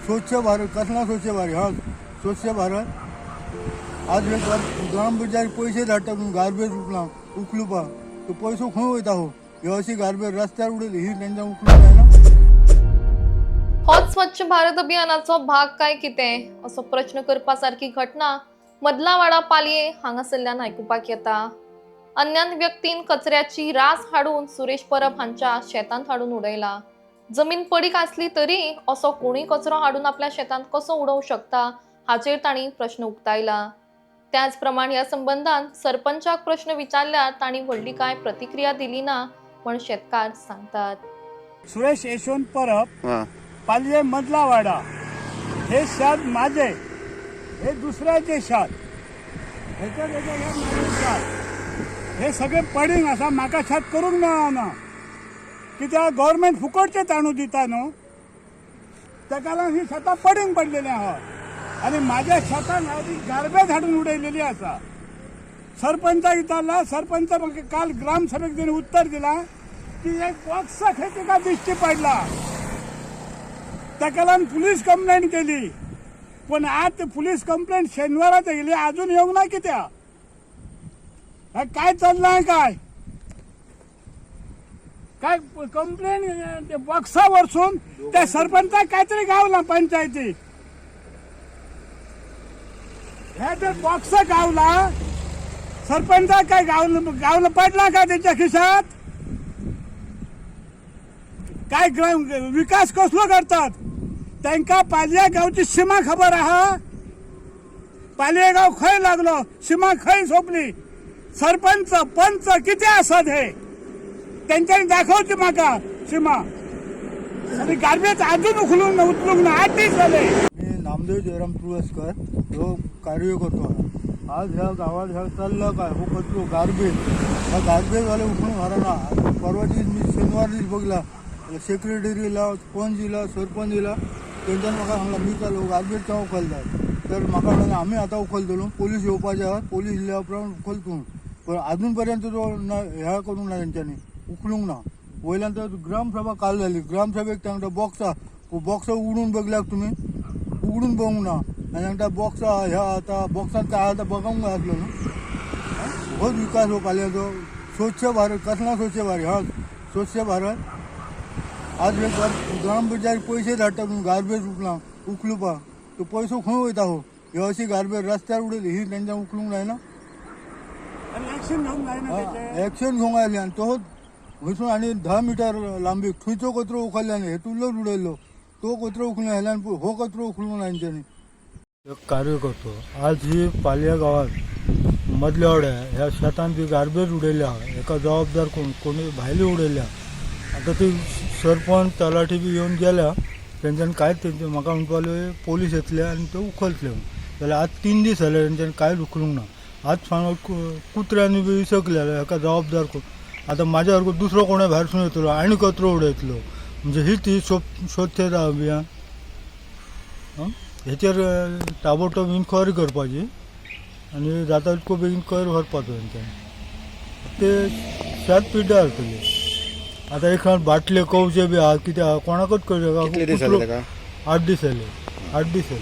स्वच्छ भारत कसला स्वच्छ भारत हा स्वच्छ भारत आज हे ग्रामपंचायत पैसे धाडटा गार्बेज उखलुपा तो पैसो खंय वयता हो हे अशी गार्बेज रस्त्यार उडयली ही तेंच्या उखलूंक जायना। होच स्वच्छ भारत अभियानाचो भाग काय कितें असो प्रश्न करपासारखी घटना मदलावाडा पालये हांगासरल्यान आयकुपाक येता। अन्यान व्यक्तीन कचऱ्याची रास हाडून सुरेश परब हांच्या शेतांत हाडून उडयला। जमीन पडीक आसली तरी असो कोणी कचरो हाडून आपल्या शेतांत कसो उडोवंक शकता हाचेर तांणी प्रश्न उक्तायला। त्याच प्रमाण ह्या संबंधान सरपंचाक प्रश्न विचारल्यार तांणी व्हडली काय प्रतिक्रिया दिली ना म्हण शेतकार सांगतात। सुरेश यशवंत परब पालये मदलावाडा हे शेत माझे हे दुसऱ्याचे शेत हे सगळे पडींग आसा म्हाका शेत करूंक मेळना कित्याक गव्हर्नमेंट फुकटचे तांदूळ दिता न्हू ताका लागून ही शेतां पडींग पडलेली आहा आनी म्हाज्या शेतान हांव ती गार्बेज हाडून उडयलेली आसा। सरपंचाक विचारला सरपंच म्हाका काल ग्रामसभेक तेणी उत्तर दिला की एक बॉक्स खंय तिका दिश्टी पडला ताका लागून पुलीस कंप्लेंट केली पण आज पुलीस कंप्लेंट शेनवारात येयली अजून येवंक ना कित्याक काय चाललाय काय कंप्लेंट बॉक्सा वरसून त्या सरपंचाक काहीतरी गावला पंचायतीक हे जर बॉक्स गावला सरपंचाक काय गावलं पडला का त्याच्या खिशात काय विकास कसलो करतात त्यांका पालये गावची सीमा खबर आहा पालये गाव खंय लागलो सीमा खंय सोपली सरपंच पंच किती असत हे त्यांच्यानी दाखवची म्हाका सीमा आणि गार्बेज अजून उचलूंक ना 8 दीस झाले। मी नामदेव जयराम तुळसकर जो कार्य करतो आज ह्या गावात ह्या चाललं काय हो कचरो गार्बेज ह्या गार्बेजवाले उठून घराना परवा दीस मी शेनवार दीस बघला सेक्रेटरीला पंचला सरपंचला तेंच्यान म्हाका सांगला मी चालू गार्बेज केव्हा उखलतात तर म्हाका म्हणलें आमी आतां उखलतलो पोलीस येवपाचे आहात पोलीस येयल्या उपरांत उखलतलो पण अजून पर्यंत तो ह्या करूंक ना तेंच्यांनी उखलूंक ना वयल्यान तर ग्रामसभा काल जाली ग्रामसभेक तांकां बॉक्स उडून बघल्याक तुमी उगडून बघूंक ना आनी तांकां बॉक्स ह्या आतां बॉक्सांत काय आतां बघूंक जाय आसलो न्हू होच विकास हो पालयाचो स्वच्छ भारत कसला स्वच्छ भारत हा स्वच्छ भारत आज हे ग्रामपंचायत पैसे धाडटा गार्बेज उखलुपा तो पैसो खंय वयता हो हे अशी गार्बेज रस्त्यार उडयली ही तेंच्या उखलूंक जायना एक्शन घेवंक जायना एक्शन घेवंक आयली आनी तो वयसून आनी 10 मिटर लांबी थंयचो कचरो उखल्ल्यानी हेतूंतलोच उडयल्लो तो कचरो उखलून आयल्यान हो कचरो उखलूंक ना तेंच्यांनी एक कार्य करतो आज ही पालया गावात मदल्या ह्या शेतान जी गार्बेज उडयल्या एका जबाबदार कोणी भायली उडयल्या आता ती सरपंच तलाठी बी येवन गेल्या तेंच्यानी कांयच तेंचे म्हाका म्हणपाले पोलीस येतले आनी ते उखलतले जाल्यार आज 3 दीस जाले तेंच्यांनी कांयच उखलूंक ना आज सांगो कुत्र्यांनी बी इसकलेले हेका जबाबदार कोण आता म्हाज्या सारको दुसरो कोणा भायरसून येतलो आनी कचरो उडयतलो म्हणजे ही ती स्वच्छता अभियान हेचेर ताबडतोब इन्क्वायरी करपाची आनी जाता तितको बेगीन कयर व्हरपाचो तेंच्यांनी ते शेत पिड्ड्यार जातली आता एक बाटले कवचे बी आहा कितें आहा कोणाकच कळटा 8 दीस जाले 8 दीस जाले